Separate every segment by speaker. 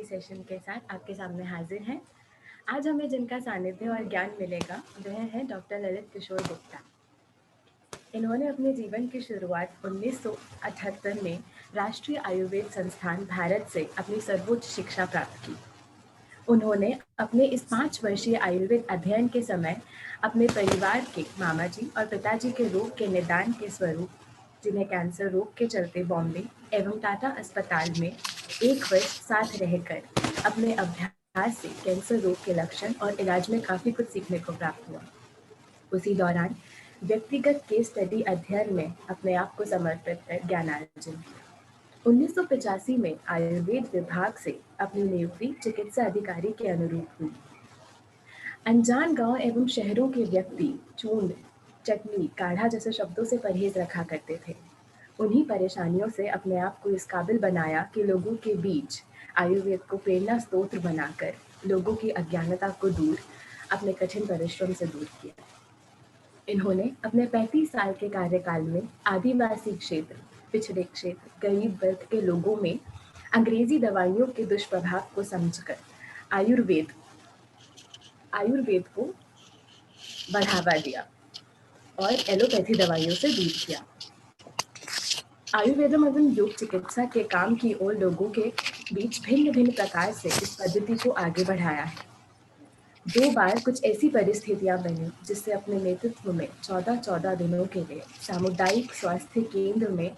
Speaker 1: Q&A session के साथ आपके सामने हाजिर हैं। आज हमें जिनका सानिध्य और ज्ञान मिलेगा वह है डॉक्टर ललित किशोर गुप्ता। इन्होंने अपने जीवन की शुरुआत 1978 में राष्ट्रीय आयुर्वेद संस्थान भारत से अपनी सर्वोच्च शिक्षा प्राप्त की। उन्होंने अपने इस 5 वर्षीय आयुर्वेद अध्ययन के समय अपने परिवार के मामा जी और पिताजी के रोग के निदान के स्वरूप, जिन्हें कैंसर रोग के चलते बॉम्बे एवं टाटा अस्पताल में 1 वर्ष साथ रहकर अपने अभ्यास से कैंसर रोग के लक्षण और इलाज में काफ़ी कुछ सीखने को प्राप्त हुआ। उसी दौरान व्यक्तिगत केस स्टडी अध्ययन में अपने आप को समर्पित कर ज्ञानार्जन किया। 1985 में आयुर्वेद विभाग से अपनी नियुक्ति चिकित्सा अधिकारी के अनुरूप हुई। अनजान गांव एवं शहरों के व्यक्ति चूर्ण, चटनी, काढ़ा जैसे शब्दों से परहेज रखा करते थे। उन्हीं परेशानियों से अपने आप को इस काबिल बनाया कि लोगों के बीच आयुर्वेद को प्रेरणा स्रोत बनाकर लोगों की अज्ञानता को दूर, अपने कठिन परिश्रम से दूर किया। इन्होंने अपने 35 साल के कार्यकाल में आदिवासी क्षेत्र, पिछड़े क्षेत्र, गरीब वर्ग के लोगों में अंग्रेजी दवाइयों के दुष्प्रभाव को समझकर आयुर्वेद को बढ़ावा दिया और एलोपैथी दवाइयों से दूर किया। आयुर्वेदम एवं योग चिकित्सा के काम की ओर लोगों के बीच भिन्न भिन्न प्रकार से इस पद्धति को आगे बढ़ाया है। 2 बार कुछ ऐसी परिस्थितियां बनी जिससे अपने नेतृत्व में 14-14 दिनों के लिए सामुदायिक स्वास्थ्य केंद्र में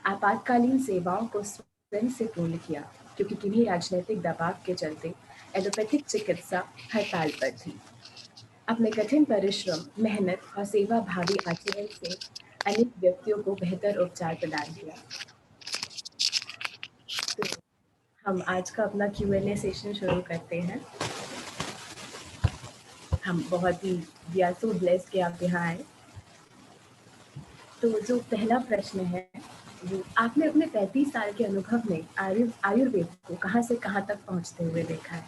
Speaker 1: आपातकालीन सेवाओं को स्वयं से पूर्ण किया, क्योंकि किन्हीं राजनीतिक दबाव के चलते एलोपैथिक चिकित्सा हड़ताल पर थी। अपने कठिन परिश्रम, मेहनत और सेवा भावी आचरण से अनेक व्यक्तियों को बेहतर उपचार प्रदान किया। तो हम आज का अपना Q&A सेशन शुरू करते हैं। हम बहुत ही वी आर सो ब्लेस्ड कि आप यहाँ आए। तो जो पहला प्रश्न है वो आपने अपने 35 साल के अनुभव में आयुर्वेद को कहाँ से कहाँ तक पहुँचते हुए देखा है?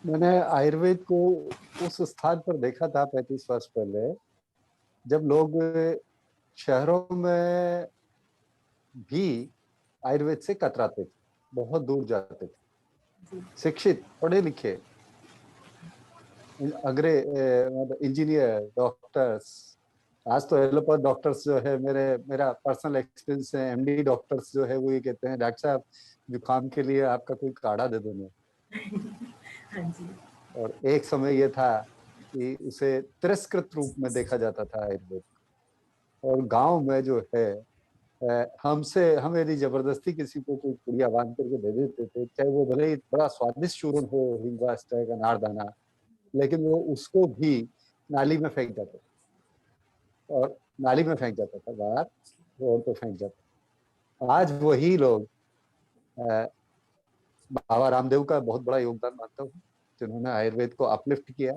Speaker 2: मैंने आयुर्वेद को उस स्थान पर देखा था 35 वर्ष पहले, जब लोग शहरों में भी आयुर्वेद से कतराते थे, बहुत दूर जाते थे। शिक्षित, पढ़े लिखे, मतलब इंजीनियर, डॉक्टर्स, आज तो एलोपैथ डॉक्टर्स जो है, मेरा पर्सनल एक्सपीरियंस है, एमडी डॉक्टर्स जो है वो ये कहते हैं, डॉक्टर साहब जुकाम के लिए आपका कोई काढ़ा दे दो ना।
Speaker 1: हाँ जी।
Speaker 2: और एक समय ये था कि उसे तिरस्कृत रूप में देखा जाता था आयुर्वेद। और गांव में जो है हम यदि जबरदस्ती किसी को कोई पुड़िया बांध करके दे देते थे, चाहे वो भले ही बड़ा स्वादिष्ट चूर्ण हो, हिंगवा का अनारदाना, लेकिन वो उसको भी नाली में फेंक जाता था, और नाली में फेंक जाता था, बाहर रोड पे फेंक जाता। आज वही लोग, बाबा रामदेव का बहुत बड़ा योगदान मानता हूँ, जिन्होंने आयुर्वेद को अपलिफ्ट किया,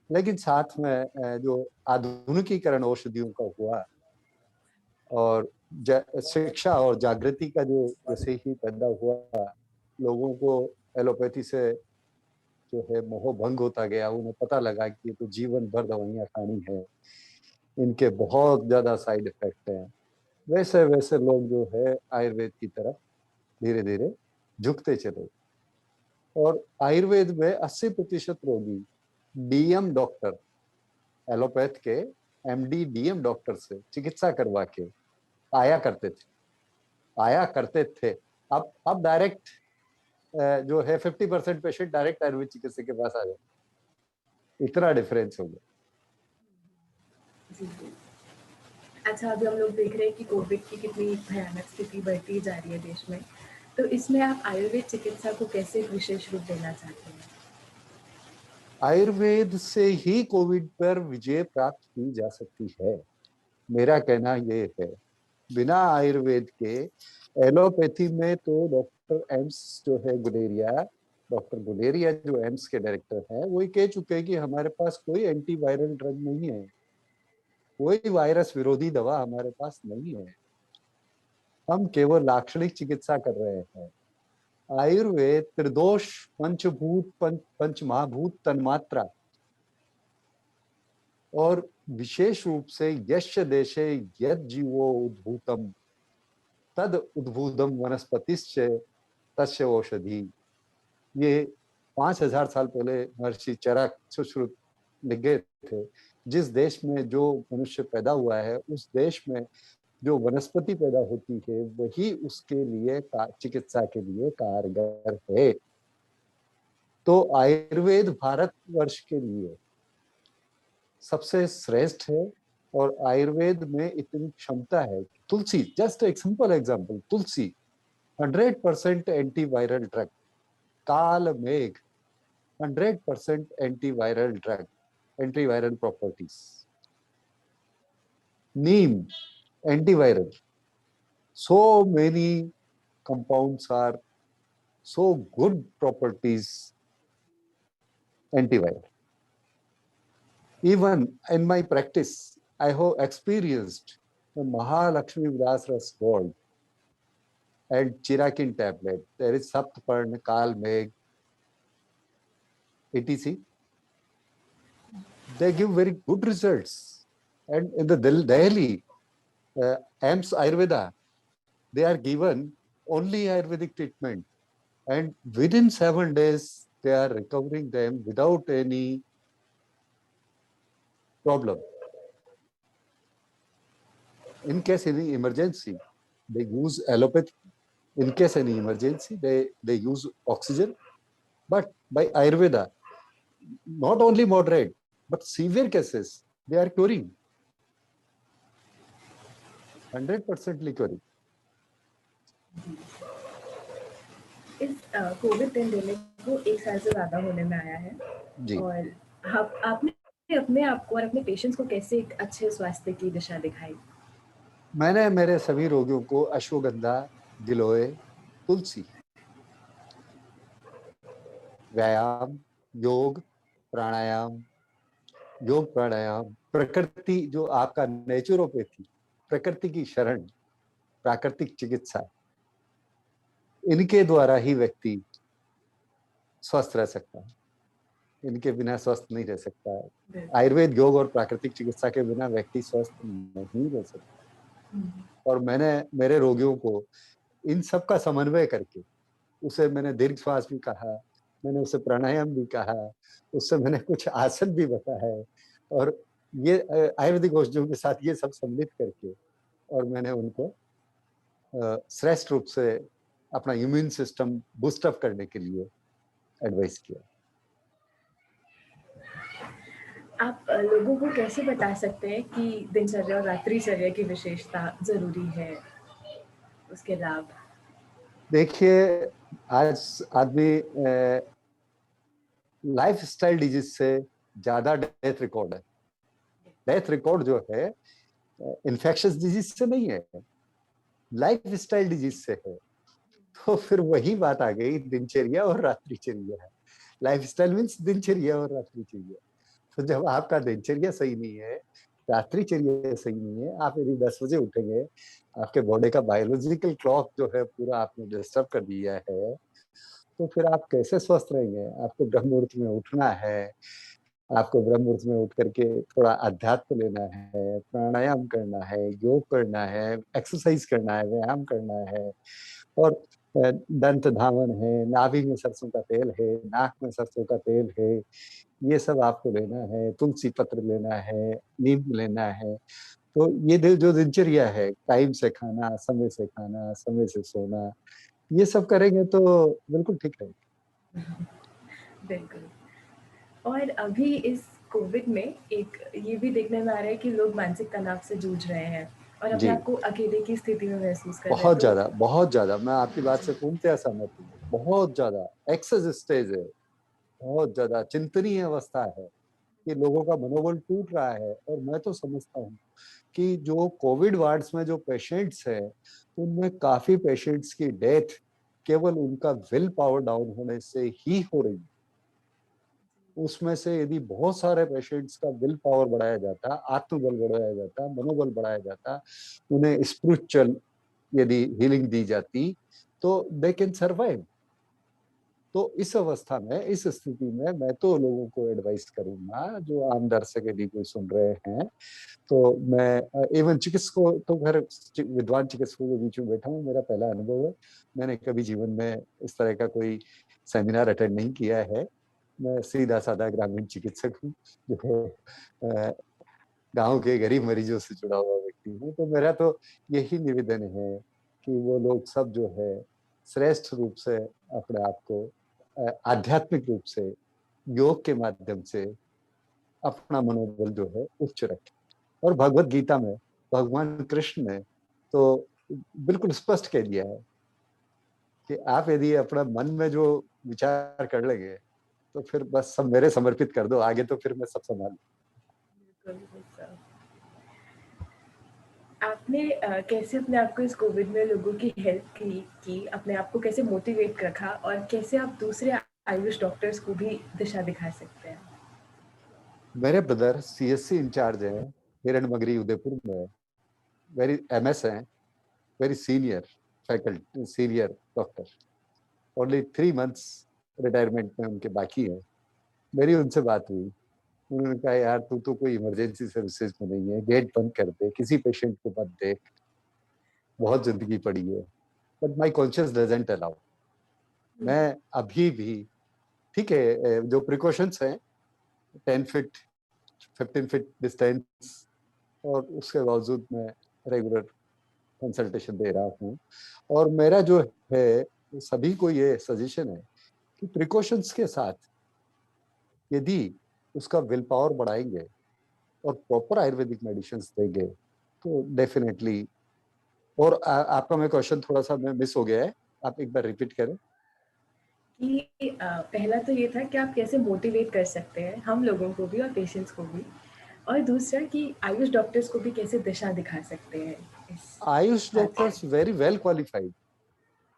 Speaker 2: लेकिन साथ में जो आधुनिकीकरण औषधियों का हुआ और शिक्षा और जागृति का जो जैसे ही पैदा हुआ, लोगों को एलोपैथी से जो है मोह भंग होता गया। उन्हें पता लगा कि ये तो जीवन भर दवाइयाँ खानी है, इनके बहुत ज्यादा साइड इफेक्ट हैं। वैसे वैसे लोग जो है आयुर्वेद की तरफ धीरे धीरे झुकते चले। और आयुर्वेद में 80% रोगी डीएम डॉक्टर, एलोपैथ के एमडी डीएम डॉक्टर से चिकित्सा करवा के आया करते थे। अब डायरेक्ट जो है 50% पेशेंट डायरेक्ट आयुर्वेद चिकित्सक के पास आ जाए, इतना डिफरेंस हो गया।
Speaker 1: जी जी। अच्छा, अभी हम लोग देख रहे हैं कि कोविड की कितनी भयानक स्थिति बढ़ती जा रही है देश में, तो इसमें आप आयुर्वेद चिकित्सा को कैसे एक विशेष रूप देना चाहते हैं?
Speaker 2: आयुर्वेद से ही कोविड पर विजय प्राप्त की जा सकती है, मेरा कहना ये है। बिना आयुर्वेद के एलोपैथी में तो डॉक्टर गुलेरिया जो एम्स के डायरेक्टर हैं, वो कह चुके हैं कि हमारे पास कोई एंटीवायरल ड्रग नहीं है, कोई वायरस विरोधी दवा हमारे पास नहीं है, हम केवल लाक्षणिक चिकित्सा कर रहे हैं। आयुर्वेद त्रिदोष पंचभूत पंच महाभूत तन्मात्रा और विशेष रूप से यश देशे यद जीवो उद्भूतम तद उद्भूतम वनस्पतिश्च तस्य औषधि, ये 5000 साल पहले महर्षि चरक सुश्रुत लिख गए थे। जिस देश में जो मनुष्य पैदा हुआ है उस देश में जो वनस्पति पैदा होती है वही उसके लिए चिकित्सा के लिए कारगर है। तो आयुर्वेद भारतवर्ष के लिए सबसे श्रेष्ठ है और आयुर्वेद में इतनी क्षमता है। तुलसी, जस्ट एक सिंपल एग्जांपल, तुलसी 100% एंटीवायरल ड्रग, काल मेघ 100% antiviral drug, antiviral properties, Neem antiviral, so many compounds are so good properties antiviral. Even in my practice I have experienced the Mahalakshmi Vilas Ras gold and Chirakin tablet. There is Saptaparna, Kal Megh, etc. They give very good results. And in the Delhi AIMS Ayurveda, they are given only Ayurvedic treatment, and within 7 days they are recovering them without any problem. In case any emergency, they use allopathy. In case any emergency, they use oxygen. But by Ayurveda, not only moderate, but severe cases, they are curing. 100% curing.
Speaker 1: इस Covid pandemic को 1 साल से ज़्यादा होने में आया है
Speaker 2: जी।
Speaker 1: और आपने अपने आप को और अपने पेशेंट्स को कैसे एक अच्छे स्वास्थ्य की दिशा दिखाई?
Speaker 2: मैंने मेरे सभी रोगियों को अश्वगंधा, गिलोय, तुलसी, व्यायाम, योग प्राणायाम, प्रकृति, जो आपका नेचुरोपैथी, प्रकृति की शरण, प्राकृतिक चिकित्सा, इनके द्वारा ही व्यक्ति स्वस्थ रह सकता है। इनके बिना स्वस्थ नहीं रह सकता है। आयुर्वेद, योग और प्राकृतिक चिकित्सा के बिना व्यक्ति स्वस्थ नहीं रह सकता। और मैंने मेरे रोगियों को इन सब का समन्वय करके, उसे मैंने दीर्घ श्वास भी कहा, मैंने उसे प्राणायाम भी कहा, उससे मैंने कुछ आसन भी बताया और ये आयुर्वेदिक औषधियों के साथ ये सब सम्मिलित करके और मैंने उनको श्रेष्ठ रूप से अपना इम्यून सिस्टम बूस्ट अप करने के लिए एडवाइस किया।
Speaker 1: आप लोगों को कैसे बता सकते हैं कि दिनचर्या और रात्रिचर्या की विशेषता जरूरी है, उसके लाभ?
Speaker 2: देखिए, आज आदमी लाइफ स्टाइल डिजीज से ज्यादा डेथ रिकॉर्ड है। डेथ रिकॉर्ड जो है इन्फेक्शियस डिजीज से नहीं है, लाइफ स्टाइल डिजीज से है। तो फिर वही बात आ गई, दिनचर्या और रात्रिचर्या। लाइफ स्टाइल मीन्स दिनचर्या और रात्रिचर्या। तो जब आपका दिनचर्या सही नहीं है, रात्रिचर्या सही नहीं है, आप यदि 10 बजे उठेंगे, आपके बॉडी का बायोलॉजिकल क्लॉक जो है पूरा आपने डिस्टर्ब कर दिया है, तो फिर आप कैसे स्वस्थ रहेंगे? आपको ब्रह्म मुहूर्त में उठना है, आपको ब्रह्म मुहूर्त में उठ करके थोड़ा अध्यात्म लेना है, प्राणायाम करना है, योग करना है, एक्सरसाइज करना है, व्यायाम करना है और दंत धावन है, नाभि में सरसों का तेल है, नाक में सरसों का तेल है, ये सब आपको लेना है, तुलसी पत्र लेना है, नीम लेना है। तो ये जो दिनचर्या है, टाइम से खाना, समय से खाना, समय से सोना, ये सब करेंगे तो बिल्कुल ठीक रहेगा।
Speaker 1: बिल्कुल। और अभी इस कोविड में एक ये भी देखने में आ रहा है कि लोग मानसिक तनाव से जूझ रहे हैं और अपने आप को अकेले की स्थिति में महसूस कर रहे हैं।
Speaker 2: बहुत ज्यादा मैं आपकी बात से पूर्णतः सहमत हूँ। बहुत ज्यादा एक्सेस स्टेज है, बहुत ज्यादा चिंतनीय अवस्था है कि लोगों का मनोबल टूट रहा है। और मैं तो समझता हूँ कि जो कोविड वार्ड्स में जो पेशेंट्स हैं, उनमें काफी पेशेंट्स की डेथ केवल उनका विल पावर डाउन होने से ही हो रही है। उसमें से यदि बहुत सारे पेशेंट्स का विल पावर बढ़ाया जाता, आत्मबल बढ़ाया जाता, मनोबल बढ़ाया जाता, उन्हें स्पिरिचुअल यदि हीलिंग दी जाती, तो दे कैन सर्वाइव। तो इस अवस्था में, इस स्थिति में मैं तो लोगों को एडवाइस करूंगा, जो आम दर्शक यदि कोई सुन रहे हैं, तो मैं एवं चिकित्सकों, तो घर विद्वान चिकित्सकों के बीच में बैठा हूँ, मेरा पहला अनुभव है। मैंने कभी जीवन में इस तरह का कोई सेमिनार अटेंड नहीं किया है। मैं सीधा साधा ग्रामीण चिकित्सक हूँ, जो गांव के गरीब मरीजों से जुड़ा हुआ व्यक्ति हूँ। तो मेरा तो यही निवेदन है कि वो लोग सब जो है श्रेष्ठ रूप से अपने आप को आध्यात्मिक रूप से योग के माध्यम से अपना मनोबल जो है उच्च रखें। और भगवत गीता में भगवान कृष्ण ने तो बिल्कुल स्पष्ट कह दिया है कि आप यदि अपना मन में जो विचार कर लेंगे तो फिर बस सब मेरे समर्पित कर दो, आगे तो फिर मैं सब संभाल।
Speaker 1: बिल्कुल सर। आपने कैसे अपने आप को इस कोविड में लोगों की हेल्प की, अपने आप को कैसे मोटिवेट रखा और कैसे आप दूसरे आयुष डॉक्टर्स को भी दिशा दिखा सकते हैं?
Speaker 2: मेरे ब्रदर सीएससी इंचार्ज है हिरण मगरी उदयपुर में, वेरी एमएस हैं, very senior faculty, senior doctor, only 3 months retirement में उनके बाकी है। मेरी उनसे बात हुई, उन्होंने कहा यार तू तो कोई इमरजेंसी सर्विसेज में नहीं है, गेट बंद कर दे, किसी पेशेंट को मत देख, बहुत जिंदगी पड़ी है। But my conscious doesn't allow. मैं अभी भी, ठीक है, जो प्रिकॉशंस हैं 10 फीट 15 फीट डिस्टेंस, और उसके बावजूद मैं रेगुलर कंसल्टेशन दे रहा हूँ। और मेरा जो है सभी को ये सजेशन है कि प्रिकॉशंस के साथ यदि उसका विल पावर बढ़ाएंगे और प्रॉपर आयुर्वेदिक मेडिसिन देंगे तो डेफिनेटली। और आपका मैं क्वेश्चन थोड़ा सा मैं मिस हो गया है, आप एक बार रिपीट करें।
Speaker 1: कि पहला तो ये था कि आप कैसे मोटिवेट कर सकते हैं हम लोगों को भी और पेशेंट्स को भी, और दूसरा कि आयुष डॉक्टर्स को भी कैसे दिशा दिखा सकते हैं इस
Speaker 2: आयुष
Speaker 1: बात से।
Speaker 2: डॉक्टर्स वेरी वेल क्वालिफाइड,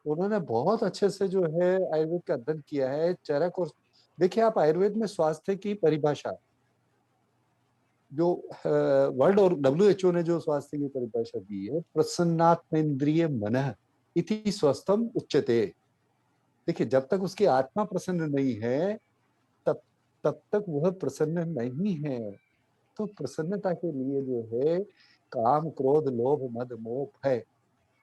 Speaker 2: उन्होंने बहुत अच्छे से जो है आयुर्वेद का अध्ययन किया है, चरक। और देखिए आप आयुर्वेद में स्वास्थ्य की परिभाषा, जो वर्ल्ड और WHO ने जो स्वास्थ्य की परिभाषा दी है, प्रसन्नात्मेन्द्रिय मनः इति स्वस्थम उच्यते। देखिए जब तक उसकी आत्मा प्रसन्न नहीं है तब तब तक वह प्रसन्न नहीं है। तो प्रसन्नता के लिए जो है काम क्रोध लोभ मद मोह भय,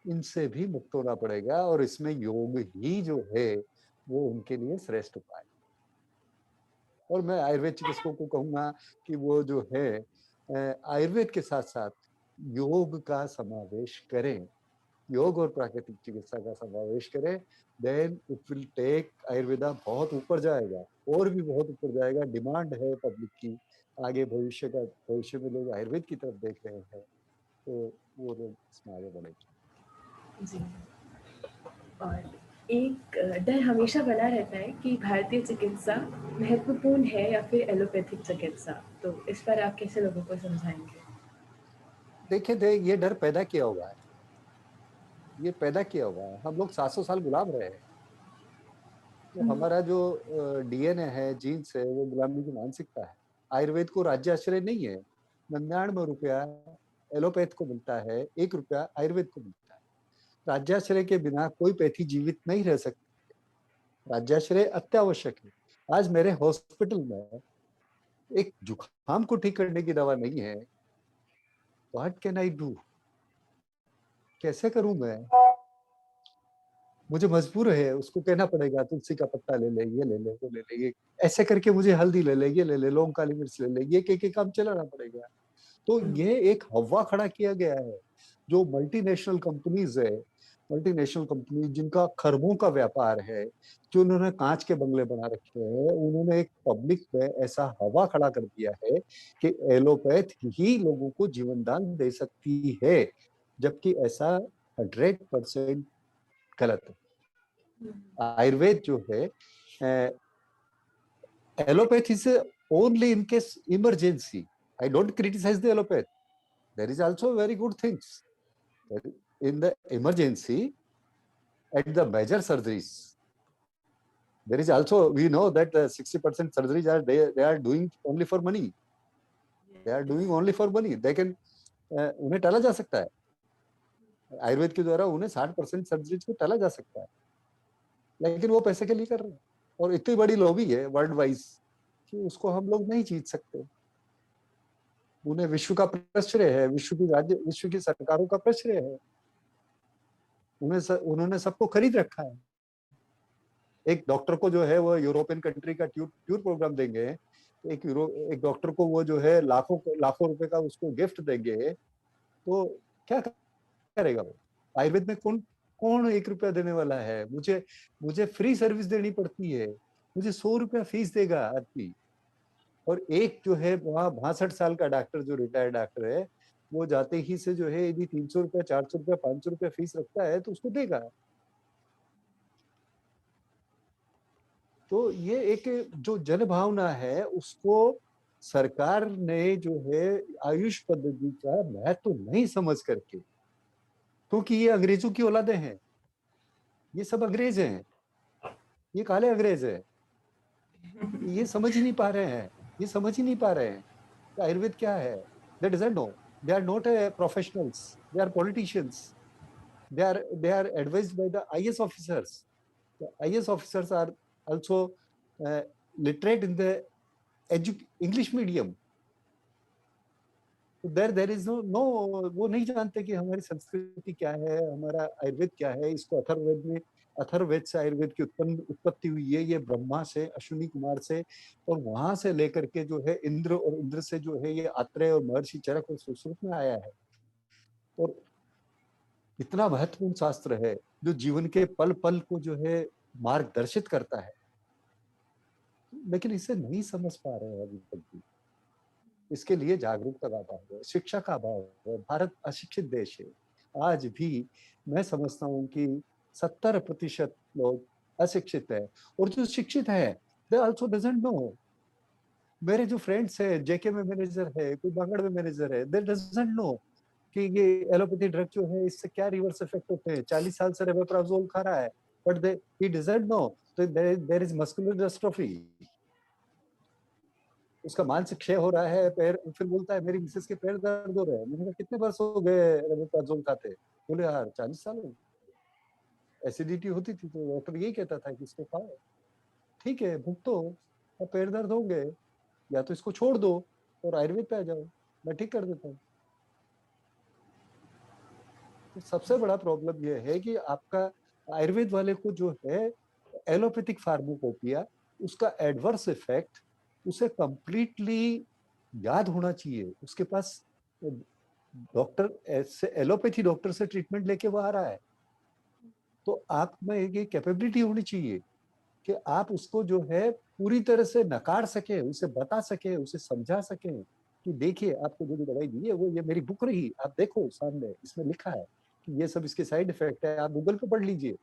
Speaker 2: इनसे भी मुक्त होना पड़ेगा, और इसमें योग ही जो है वो उनके लिए श्रेष्ठ उपाय। और मैं आयुर्वेद चिकित्सकों को कहूंगा कि वो जो है आयुर्वेद के साथ साथ योग का समावेश करें, योग और प्राकृतिक चिकित्सा का समावेश करें। Then it will take Ayurveda बहुत ऊपर जाएगा, और भी बहुत ऊपर जाएगा। डिमांड है पब्लिक की, आगे भविष्य में लोग आयुर्वेद की तरफ देख रहे हैं, तो वो लोग इसमें आगे बढ़ेंगे।
Speaker 1: जी। और एक डर हमेशा बना रहता है कि भारतीय चिकित्सा महत्वपूर्ण है या फिर एलोपैथिक चिकित्सा, तो इस पर आप कैसे लोगों को समझाएंगे?
Speaker 2: देखिए ये डर पैदा किया हुआ है, ये पैदा किया हुआ है। हम लोग 700 साल गुलाम रहे हैं। तो हमारा जो डीएनए है, जीन्स है, वो गुलामी की मानसिकता है। आयुर्वेद को राज्य आश्रय नहीं है। 99 रुपया एलोपैथ को मिलता है, 1 रुपया आयुर्वेद को मिलता है। राज्याश्रय के बिना कोई पैथी जीवित नहीं रह सकती, राज्याश्रय अत्यावश्यक है। आज मेरे हॉस्पिटल में एक जुकाम को ठीक करने की दवा नहीं है। व्हाट कैन आई डू, कैसे करूं मैं? मुझे मजबूर है उसको कहना पड़ेगा तुलसी का पत्ता ले ले, ये ले ले, वो ले ले, ये ऐसे करके मुझे हल्दी ले ले, ये ले ले, लौंग काली मिर्च ले ले, ये के काम चलाना पड़ेगा। तो ये एक हवा खड़ा किया गया है। जो मल्टीनेशनल कंपनीज है, मल्टीनेशनल कंपनी जिनका खरबों का व्यापार है, जो उन्होंने कांच के बंगले बना रखे हैं, उन्होंने एक पब्लिक में ऐसा हवा खड़ा कर दिया है कि एलोपैथ ही लोगों को जीवन दान दे सकती है, जबकि ऐसा 100% गलत है। आयुर्वेद जो है, allopath is only in case emergency. I don't criticize the allopath, there is also very good things in the emergency. At the major surgeries there is also, we know that 60% surgeries are they are doing only for money, they are doing only for money, they can उन्हें टाला जा सकता है। आयुर्वेद के द्वारा उन्हें 60% surgeries को टाला जा सकता है, लेकिन वो पैसे के लिए कर रहे हैं। और इतनी बड़ी लॉबी है वर्ल्ड वाइज कि उसको हम लोग नहीं जीत सकते। उन्हें विश्व का प्रश्रय है, विश्व की सरकारों का प्रश्रय है। उन्होंने सबको खरीद रखा है। एक डॉक्टर को जो है वो यूरोपियन कंट्री का टूर प्रोग्राम देंगे, एक डॉक्टर को वो जो है लाखों लाखों रुपए का उसको गिफ्ट देंगे, तो क्या करेगा वो? आयुर्वेद में कौन कौन 1 रुपया देने वाला है? मुझे फ्री सर्विस देनी पड़ती है, मुझे 100 रुपया फीस देगा आदमी। और एक जो है वहाँ 62 साल का डॉक्टर जो रिटायर्ड डॉक्टर है, वो जाते ही से जो है यदि 300 रुपया, 400 रुपया, 500 रुपया फीस रखता है तो उसको देगा। तो ये एक जो जन भावना है उसको सरकार ने जो है आयुष पद्धति का महत्व नहीं समझ करके, क्योंकि ये अंग्रेजों की औलादे हैं, ये सब अंग्रेज हैं, ये काले अंग्रेज हैं, ये समझ ही नहीं पा रहे हैं, ये समझ ही नहीं पा रहे हैं कि आयुर्वेद क्या है। They doesn't know, they are not professionals, they are politicians, they are advised by the IS officers. The IS officers are also literate in the English medium. So there is no वो नहीं जानते कि हमारी संस्कृति क्या है, हमारा आयुर्वेद क्या है। इसको अथर्ववेद से आयुर्वेद की उत्पत्ति हुई है, ये ब्रह्मा से, अश्विनी कुमार से, और वहां से लेकर के जो है इंद्र, और इंद्र से जो है ये आत्रेय और महर्षि चरक और सुश्रुत में आया है। और इतना महत्वपूर्ण शास्त्र है जो जीवन के पल पल को जो है मार्गदर्शित करता है, लेकिन इसे नहीं समझ पा रहे हैं अभी तक भी। इसके लिए जागरूकता का अभाव है, शिक्षा का अभाव है। भारत अशिक्षित देश है। आज भी मैं समझता हूँ कि 70% लोग अशिक्षित है, और जो शिक्षित है दे आल्सो डजंट नो। मेरे जो फ्रेंड्स है, जेके में मैनेजर है, कोई बांगड़ में मैनेजर है, दे डजंट नो कि ये एलोपैथी ड्रग जो है इससे क्या रिवर्स इफेक्ट होते हैं। 40 साल से रेबेप्राजोल खा रहा है, but he doesn't know there is muscular dystrophy, उसका मानसिक क्षय हो रहा है, पैर, फिर बोलता है मेरी मिसेस के पैर दर्द हो रहे हैं। मैंने कहा कितने वर्ष हो गए रेबेप्राजोल खाते? बोले यार 40 साल हो। एसिडिटी होती थी तो डॉक्टर यही कहता था कि इसको खाओ, ठीक है भुगतो, और पैर दर्द होंगे, या तो इसको छोड़ दो और आयुर्वेद पे आ जाओ, मैं ठीक कर देता हूँ। तो सबसे बड़ा प्रॉब्लम यह है कि आपका आयुर्वेद वाले को जो है एलोपैथिक फार्माकोपिया, उसका एडवर्स इफेक्ट उसे कंप्लीटली याद होना चाहिए। उसके पास डॉक्टर ऐसे एलोपैथी डॉक्टर से ट्रीटमेंट लेके वो आ रहा है, तो आप में ये कैपेबिलिटी होनी चाहिए कि आप उसको जो है पूरी तरह से नकार सके, उसे बता सके, उसे समझा सके कि देखिए आपको जो दवाई दी है वो ये मेरी बुक रही, आप देखो सामने इसमें लिखा है कि ये सब इसके साइड इफेक्ट है, आप गूगल पे पढ़ लीजिए।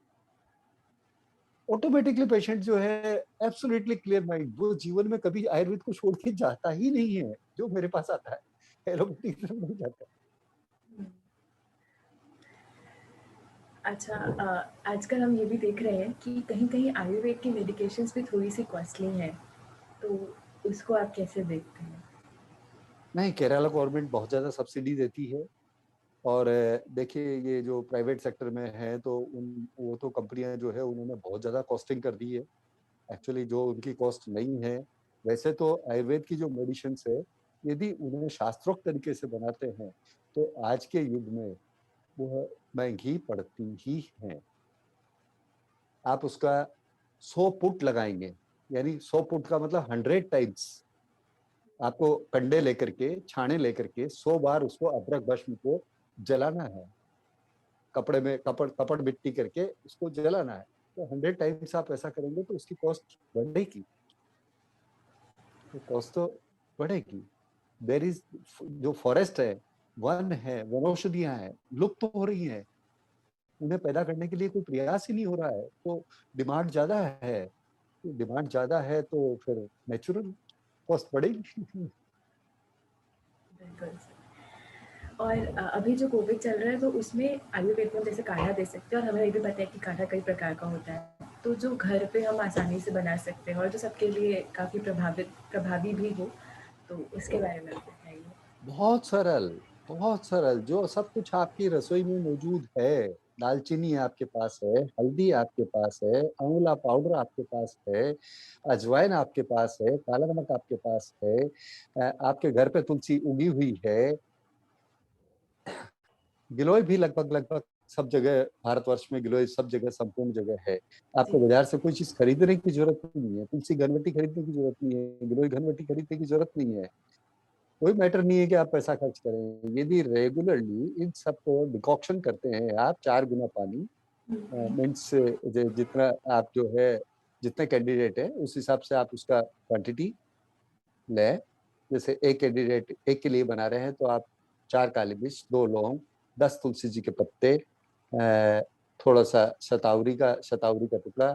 Speaker 2: ऑटोमेटिकली पेशेंट जो है एब्सोल्युटली क्लियर माइंड, वो जीवन में कभी आयुर्वेद को छोड़ के जाता ही नहीं है जो मेरे पास आता है, एलोपैथी की तरफ नहीं जाता।
Speaker 1: अच्छा, आजकल हम ये भी देख रहे हैं कि कहीं-कहीं आयुर्वेद की मेडिकेशंस भी थोड़ी-सी कॉस्टली हैं, तो उसको आप कैसे देखते हैं?
Speaker 2: नहीं, केरला गवर्नमेंट बहुत ज़्यादा सब्सिडी देती है, और देखिए ये जो प्राइवेट सेक्टर में है तो वो तो कंपनियां जो है उन्होंने बहुत ज़्यादा कॉस्टिंग कर दी है। एक्चुअली जो उनकी कॉस्ट नहीं है। वैसे तो आयुर्वेद की जो मेडिसिन है, यदि उन्हें शास्त्रोक्त तरीके से बनाते हैं तो आज के युग में वह महंगी पड़ती ही है। आप उसका 100 पुट लगाएंगे, यानी 100 पुट का मतलब 100 टाइम्स आपको कंडे लेकर के, छाने लेकर के 100 बार उसको अदरक भस्म को जलाना है, कपड़े में कपड़ मिट्टी करके उसको जलाना है। तो 100 टाइम्स आप ऐसा करेंगे तो उसकी कॉस्ट बढ़ेगी, तो कॉस्ट तो बढ़ेगी। देयर इज, जो फॉरेस्ट है, वन है, वनौषधियां हैं, लुप्त तो हो रही हैं, उन्हें पैदा करने के लिए कोई प्रयास ही नहीं हो रहा है, तो डिमांड ज्यादा है। डिमांड ज्यादा है तो फिर नेचुरल कॉस्ट बढ़ेगी।
Speaker 1: बिल्कुल। और अभी जो कोविड चल रहा है तो उसमें आयुर्वेद में जैसे काढ़ा दे सकते हैं, और हमें ये भी पता है कि काढ़ा कई प्रकार का होता है, तो जो घर पे हम आसानी से बना सकते हैं और जो सबके लिए काफ़ी प्रभावी भी हो, तो उसके बारे में आप बताइए।
Speaker 2: बहुत सरल, बहुत सरल, जो सब कुछ आपकी रसोई में मौजूद है। दालचीनी आपके पास है, हल्दी आपके पास है, आंवला पाउडर आपके पास है, अजवाइन आपके पास है, काला नमक आपके पास है, आपके घर पे तुलसी उगी हुई है, गिलोय भी लगभग लगभग सब जगह भारतवर्ष में गिलोय सब जगह संपूर्ण जगह है। आपको
Speaker 1: जी,
Speaker 2: बाजार से कोई चीज खरीदने की जरूरत नहीं है, तुलसी घनवटी खरीदने की जरूरत नहीं है, गिलोय घनवटी खरीदने की जरूरत नहीं है। कोई मैटर नहीं है कि आप पैसा खर्च करें, यदि रेगुलरली इन सबको डिकॉक्शन करते हैं आप 4 गुना पानी, मीन्स जितना आप जो है जितने कैंडिडेट है उस हिसाब से आप उसका क्वांटिटी लें। जैसे एक कैंडिडेट एक के लिए बना रहे हैं तो आप 4 काली मिर्च, 2 लौंग, 10 तुलसी जी के पत्ते, थोड़ा सा शतावरी का टुकड़ा,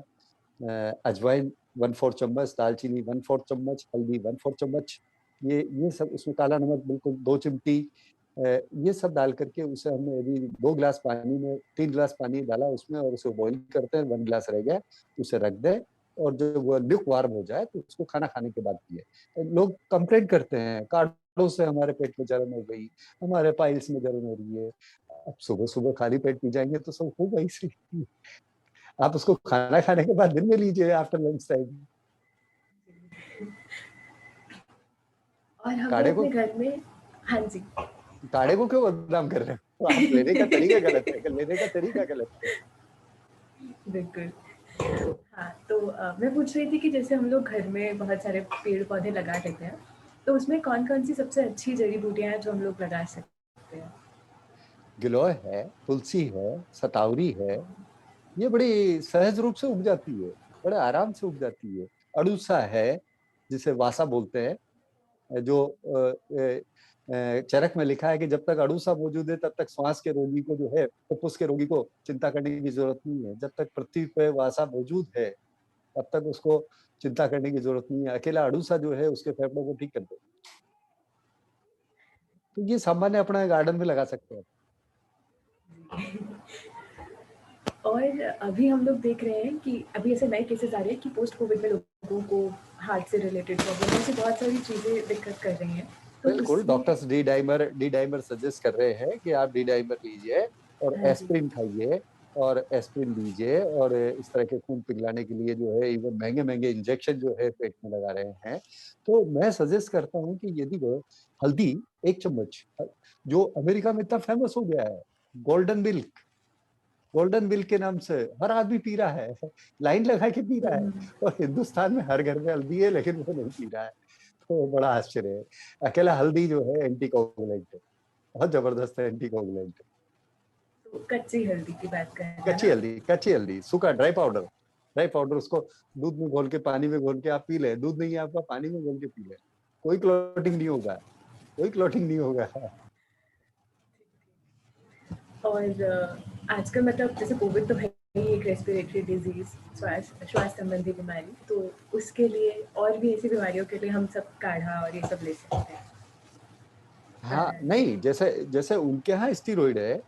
Speaker 2: अजवाइन 1/4 चम्मच, दालचीनी 1/4 चम्मच, हल्दी 1/4 चम्मच, ये सब, उसमें काला नमक बिल्कुल 2 चिमटी, ये सब डाल करके उसे हमने यदि 2 गिलास पानी में 3 गिलास पानी डाला उसमें और उसे बॉईल करते हैं, 1 गिलास रह गया उसे रख दें, और जब वो ल्यूक वार्म हो जाए तो उसको खाना खाने के बाद पिए। लोग कंप्लेंट करते हैं काढ़ों से हमारे पेट में जलन हो गई, हमारे पाइल्स में जलन हो रही है। अब सुबह सुबह खाली पेट पी जाएंगे तो सब होगा ही। आप उसको खाना खाने के बाद दिन में लीजिए आफ्टर लंच टाइम।
Speaker 1: और हमें
Speaker 2: काढ़े को
Speaker 1: अपने घर में, हाँ जी,
Speaker 2: काढ़े को क्यों बदनाम कर रहे हो? आप लेने का तरीका गलत है, लेने का तरीका गलत है।
Speaker 1: बिल्कुल। हाँ, तो मैं पूछ रही थी कि जैसे हम लोग घर में बहुत सारे पेड़-पौधे लगा लेते हैं, तो उसमें कौन-कौन सी सबसे अच्छी जड़ी-बूटियाँ हैं जो हम लोग लगा सकते हैं?
Speaker 2: गिलोय है, तुलसी है, शतावरी है, ये बड़ी सहज रूप से उग जाती है, बड़े आराम से उग जाती है। अड़ूसा है जिसे वासा बोलते हैं, जो चरक में लिखा है कि जब तक अड़ूसा मौजूद है तब तक श्वास के रोगी को जो है, फुफ्फुस के रोगी को चिंता करने की जरूरत नहीं है। जब तक पृथ्वी पे वासा मौजूद है तब तक उसको चिंता करने की जरूरत नहीं है। अकेला अड़ूसा जो है उसके फेफड़ों को ठीक कर दे। तो ये सामान्य अपना गार्डन में लगा सकते हैं।
Speaker 1: और अभी हम लोग देख रहे हैं कि अभी ऐसे नए केसेस आ रहे हैं कि पोस्ट कोविड में लोगों को हार्ट से रिलेटेड प्रॉब्लम, ऐसी बहुत सारी चीज़ें दिक्कत कर रही हैं। तो
Speaker 2: बिल्कुल,
Speaker 1: उसमें,
Speaker 2: डॉक्टर्स डी डाइमर सजेस्ट कर रहे हैं कि आप डी डाइमर लीजिए और
Speaker 1: हाँ जी,
Speaker 2: एस्प्रिन खाइए और एस्प्रिन लीजिए, और इस तरह के खून पिघलाने के लिए जो है इवन महंगे महंगे इंजेक्शन जो है पेट में लगा रहे हैं। तो मैं सजेस्ट करता हूँ कि यदि वो हल्दी 1 चम्मच, जो अमेरिका में इतना फेमस हो गया है, गोल्डन मिल्क, गोल्डन मिल्क के नाम से हर आदमी पी रहा है, लाइन लगा के पी रहा है,
Speaker 1: हुँ,
Speaker 2: और हिंदुस्तान में हर घर में हल्दी है लेकिन वो नहीं पी रहा है। तो बड़ा आश्चर्य है। अकेला हल्दी जो है एंटी कोगुलेंट है, बहुत जबरदस्त है एंटी कोगुलेंट।
Speaker 1: तो कच्ची हल्दी की बात कर रहे हैं
Speaker 2: कच्ची
Speaker 1: ना?
Speaker 2: हल्दी, कच्ची हल्दी, सूखा ड्राई पाउडर उसको दूध में घोल के पानी में घोल के आप पी ले, दूध नहीं है आपका पानी में घोल के पी ले, कोई क्लॉटिंग नहीं होगा, कोई क्लॉटिंग नहीं होगा।
Speaker 1: और आजकल मतलब जैसे कोविड तो है ही एक रेस्पिरेटरी डिजीज़, श्वास संबंधी बीमारी, तो उसके लिए और भी ऐसी बीमारियों के लिए हम सब काढ़ा और ये सब ले सकते हैं।
Speaker 2: हाँ नहीं, जैसे जैसे उनके यहाँ स्टीरोइड है,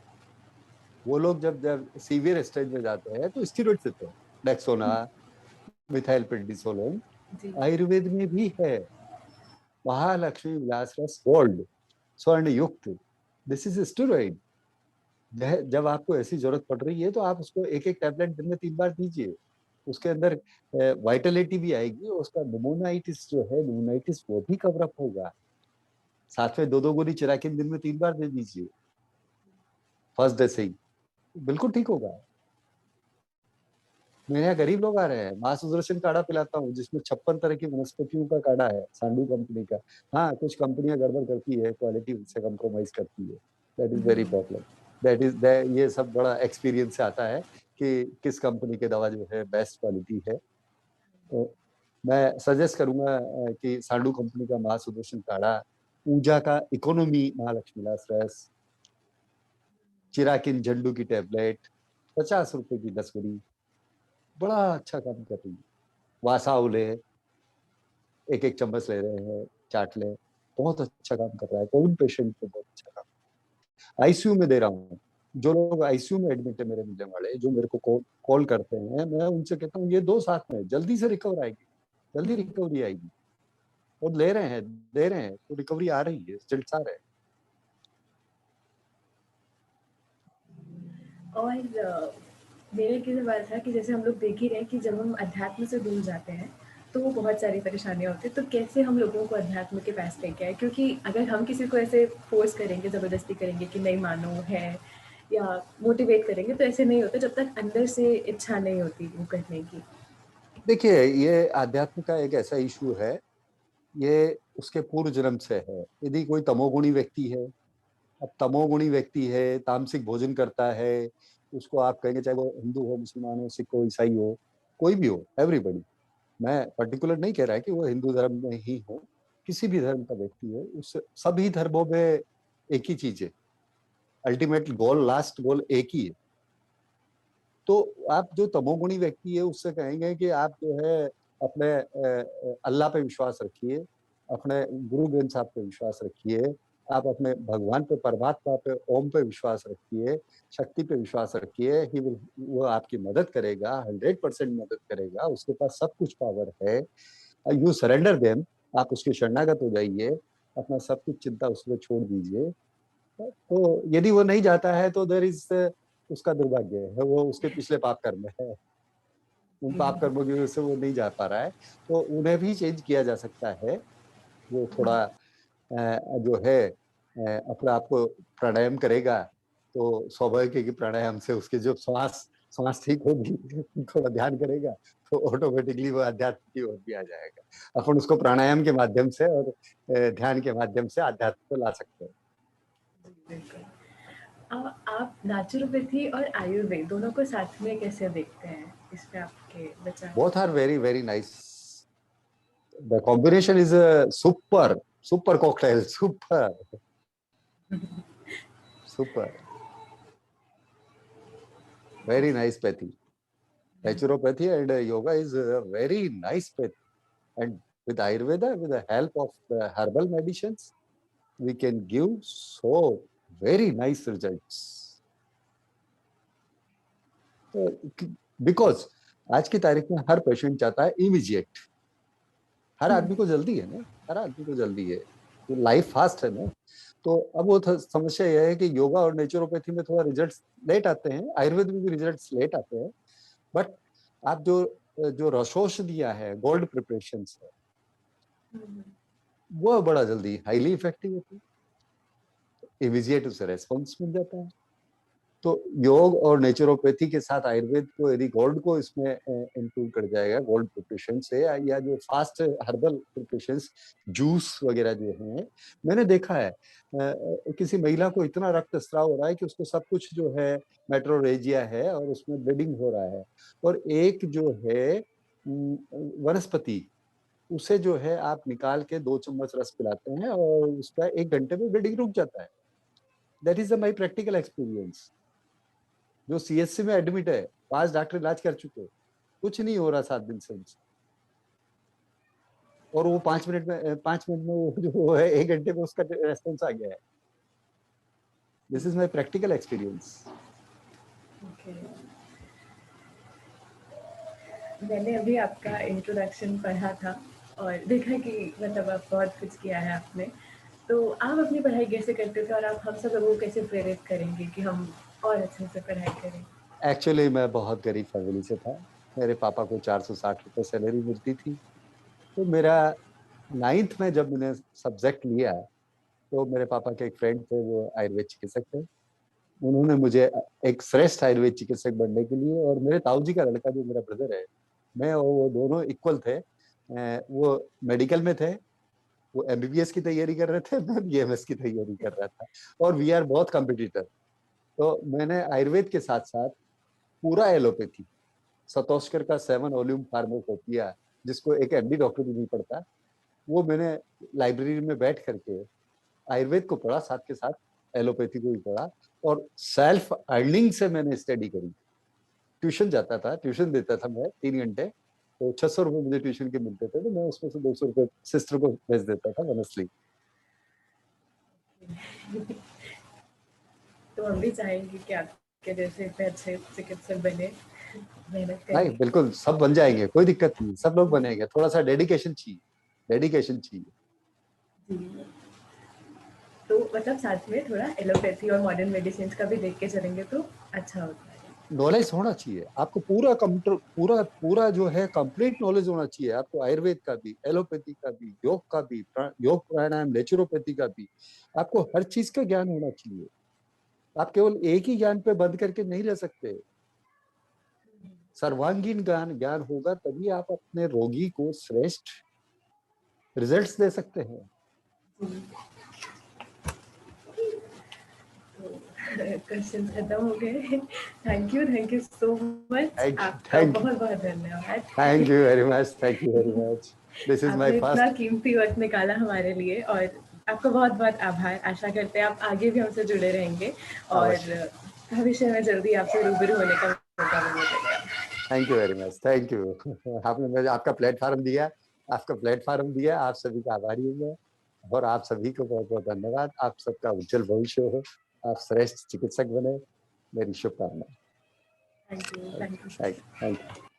Speaker 2: वो लोग जब जब सीवियर स्टेज में जाते हैं तो स्टीरोइड देते हैं, डेक्सोना, मिथाइल प्रेडनिसोलोन।
Speaker 1: जी,
Speaker 2: आयुर्वेद में भी है, महालक्ष्मी विलास रस गोल्ड, स्वर्ण युक्त, दिस इज स्टेरॉइड। जब आपको ऐसी जरूरत पड़ रही है तो आप उसको एक एक टैबलेट दिन में 3 बार दीजिए, उसके अंदर वाइटलिटी भी आएगी, और उसका निमोनाइटिस जो है, निमोनाइटिस वो भी कवर अप होगा। साथ में 2-2 गोली चिराकिन दिन में 3 बार दे दीजिए, फर्स्ट डे से ही बिल्कुल ठीक होगा। मेरे यहाँ गरीब लोग आ रहे हैं, माँ सुदर्शन काढ़ा पिलाता हूँ जिसमें 56 तरह की वनस्पतियों का काढ़ा है, सांडू कंपनी का। हाँ, कुछ कंपनियां गड़बड़ करती है, क्वालिटी से कम्प्रोमाइज करती है, दैट इज वेरी प्रॉब्लम। ये सब बड़ा एक्सपीरियंस से आता है कि किस कंपनी के दवा जो है बेस्ट क्वालिटी है। तो मैं सजेस्ट करूंगा कि सांडू कंपनी का माँ सुदर्शन काढ़ा, ऊर्जा का इकोनॉमी महालक्ष्मी विलास रस, चिराकिन झंडू की टैबलेट, 50 रुपए की 10 गोली, बड़ा अच्छा काम कर रही है। वासाउले 1-1 चम्मच ले रहे हैं, चाट ले, बहुत अच्छा काम कर रहा है, कोविड पेशेंट पे बहुत अच्छा काम। आईसीयू में दे रहा हूँ, जो लोग आईसीयू में एडमिट है मेरे मिलने वाले, जो मेरे को कॉल करते हैं, मैं उनसे कहता हूँ ये दो साथ में, जल्दी से रिकवर आएगी, जल्दी रिकवरी आएगी, और ले रहे हैं, दे रहे हैं, तो रिकवरी आ रही है, रिजल्ट आ रहे हैं।
Speaker 1: और मेरा एक ये सवाल था कि जैसे हम लोग देख ही रहे हैं कि जब हम अध्यात्म से दूर जाते हैं, तो बहुत सारी परेशानियाँ होती हैं, तो कैसे हम लोगों को अध्यात्म के पास लेके आएँ? क्योंकि अगर हम किसी को ऐसे फ़ोर्स करेंगे, ज़बरदस्ती करेंगे कि नहीं मानो है या मोटिवेट करेंगे, तो ऐसे नहीं होता जब तक अंदर से इच्छा नहीं होती वो करने की।
Speaker 2: देखिए, ये आध्यात्म का एक ऐसा इशू है, ये उसके पूर्व जन्म से है। यदि कोई तमोगुणी व्यक्ति है, अब तमोगुणी व्यक्ति है, तामसिक भोजन करता है, उसको आप कहेंगे चाहे वो हिंदू हो, मुसलमान हो, सिख हो, ईसाई हो, कोई भी हो, एवरीबॉडी। मैं पर्टिकुलर नहीं कह रहा है कि वो हिंदू धर्म में ही हो, किसी भी धर्म का व्यक्ति हो, उस सभी धर्मों में एक ही चीज है, अल्टीमेट गोल, लास्ट गोल एक ही है। तो आप जो तमोगुणी व्यक्ति है उससे कहेंगे कि आप जो है अपने अल्लाह पे विश्वास रखिए, अपने गुरु ग्रंथ साहब पे विश्वास रखिए, आप अपने भगवान पे, परमात्मा पे, ओम पे विश्वास रखिए, शक्ति पे विश्वास रखिए, ही विल, वो आपकी मदद करेगा, 100% मदद करेगा, उसके पास सब कुछ पावर है। यू सरेंडर देम, आप उसके शरणागत हो जाइए, अपना सब कुछ चिंता उसको छोड़ दीजिए। तो यदि वो नहीं जाता है तो देयर इज, उसका दुर्भाग्य है, वो उसके पिछले पाप कर्म है, उन पाप कर्मों की वजह से वो नहीं जा पा रहा है। तो उन्हें भी चेंज किया जा सकता है। वो थोड़ा जो है अपने आप को प्राणायाम करेगा, तो स्वाभाविक है कि प्राणायाम से उसके जो श्वास श्वास ठीक होगी, थोड़ा ध्यान करेगा, तो ऑटोमेटिकली वो अध्यात्म की ओर भी आ जाएगा। अपन उसको प्राणायाम के माध्यम से और ध्यान के माध्यम से अध्यात्म को ला सकते हैं।
Speaker 1: बिल्कुल। आप नेचुरोपैथी और आयुर्वेद दोनों को साथ में कैसे देखते हैं? इसमें आपके विचार?
Speaker 2: Both are very very nice, the combination is super, super cocktail, super, super, very nice pathy. Naturopathy and yoga is a very nice path. And with Ayurveda, with the help of the herbal medicines, we can give so very nice results. Because आज की तारीख में हर patient चाहता है immediate, हर आदमी को जल्दी है ना, हर आदमी को जल्दी है, तो लाइफ फास्ट है ना। तो अब वो समस्या यह है कि योगा और नेचुरोपैथी में थोड़ा रिजल्ट्स लेट आते हैं, आयुर्वेद में भी रिजल्ट्स लेट आते हैं, बट आप जो जो रसोश दिया है, गोल्ड प्रिपरेशन है, वो बड़ा जल्दी हाईली इफेक्टिव होती है, इमीडिएट उसे रेस्पॉन्स मिल जाता है। तो योग और नेचुरोपैथी के साथ आयुर्वेद को, यदि गोल्ड को इसमें इंक्लूड कर जाएगा, गोल्ड प्रिपरेशन से, या जो फास्ट हर्बल प्रिपरेशन, जूस वगैरह जो है, मैंने देखा है किसी महिला को इतना रक्तस्राव हो रहा है कि उसको सब कुछ जो है मेट्रोरेजिया है और उसमें ब्लीडिंग हो रहा है, और एक जो है वनस्पति, उसे जो है आप निकाल के 2 चम्मच रस पिलाते हैं और उसका 1 घंटे में ब्लीडिंग रुक जाता है। That is my practical experience. जो सीएससी में एडमिट है, 5 डॉक्टर इलाज कर चुके हैं, कुछ नहीं हो रहा 7 दिन से उनसे, और वो 5 मिनट में वो जो है 1 घंटे में उसका रेस्पॉन्स आ गया है। This is my practical experience.
Speaker 1: Okay. मैंने अभी आपका इंट्रोडक्शन पढ़ा था और देखा कि मतलब आप बहुत कुछ किया है आपने। तो आप अपनी पढ़ाई कैसे करते थे और आप हम सब लोगों को कैसे प्रेरित करेंगे कि हम और अच्छे से पढ़ाई करें?
Speaker 2: एक्चुअली मैं बहुत गरीब फैमिली से था। मेरे पापा को 460 रुपए सैलरी मिलती थी। तो मेरा 9th में जब मैंने सब्जेक्ट लिया, तो मेरे पापा के एक फ्रेंड थे, वो आयुर्वेद चिकित्सक थे। उन्होंने मुझे एक श्रेष्ठ आयुर्वेद चिकित्सक बनने के लिए, और मेरे ताऊ जी का लड़का जो मेरा ब्रदर है, मैं और वो दोनों इक्वल थे। वो मेडिकल में थे, वो एमबीबीएस की तैयारी कर रहे थे, मैं बीएमएस की तैयारी कर रहा था, और वी आर बहुत कॉम्पिटिटर। तो मैंने आयुर्वेद के साथ साथ पूरा एलोपैथी, सतोष्कर का 7 वॉल्यूम फार्माकोपिया, जिसको एक एमडी डॉक्टर भी नहीं पढ़ता, वो मैंने लाइब्रेरी में बैठ करके आयुर्वेद को पढ़ा, साथ के साथ एलोपैथी को भी पढ़ा, और सेल्फ अर्निंग से मैंने स्टडी करी। ट्यूशन जाता था, ट्यूशन देता था मैं 3 घंटे, तो 600 रुपए मुझे ट्यूशन के मिलते थे, तो मैं उसमें से 200 रुपए सिस्टर को भेज देता था मनसली।
Speaker 1: तो हम भी चाहेंगे कि आपके जैसे इतने अच्छे चिकित्सक बने, मेहनत
Speaker 2: नहीं,
Speaker 1: करें।
Speaker 2: बिल्कुल सब बन जाएंगे, कोई दिक्कत नहीं, सब लोग बनेंगे, थोड़ा सा डेडिकेशन चाहिए, डेडिकेशन चाहिए।
Speaker 1: जी। तो मतलब साथ में थोड़ा एलोपैथी और मॉडर्न मेडिसिन का भी देख के चलेंगे तो अच्छा होता है।
Speaker 2: नॉलेज होना चाहिए आपको, पूरा कंप्यूटर, पूरा पूरा जो है कंप्लीट नॉलेज होना चाहिए आपको, आयुर्वेद का भी, एलोपैथी का भी, योग का भी, योग प्राणायाम, नेचुरोपैथी का भी, आपको हर चीज का ज्ञान होना चाहिए। आप केवल एक ही ज्ञान पे बंद करके नहीं रह सकते, सर्वांगीण ज्ञान ज्ञान होगा तभी आप अपने रोगी को श्रेष्ठ रिजल्ट्स दे सकते हैं।
Speaker 1: क्वेश्चन खत्म हो गए। थैंक यू सो मच, आपका
Speaker 2: थैंक
Speaker 1: बहुत बहुत धन्यवाद।
Speaker 2: Thank you very much, thank you very much. This is my
Speaker 1: आपने इतना
Speaker 2: फर्स्ट।
Speaker 1: कीमती वक्त निकाला हमारे लिए और आपका बहुत बहुत आभार। आशा करते हैं आप आगे भी हमसे जुड़े रहेंगे और
Speaker 2: अवश्य।
Speaker 1: भविष्य में जल्दी आपसे रूबरू होने का मौका भी मिलेगा।
Speaker 2: Thank you very much, thank you. आपने मुझे आपका प्लेटफॉर्म दिया, आपका प्लेटफॉर्म दिया, आप सभी का आभारी हूँ मैं। और आप सभी को बहुत बहुत धन्यवाद। आप सबका उज्जवल भविष्य हो, आप श्रेष्ठ चिकित्सक बने, मेरी शुभकामनाएं।
Speaker 1: Thank you
Speaker 2: thank
Speaker 1: so
Speaker 2: you,
Speaker 1: much.
Speaker 2: Thank you.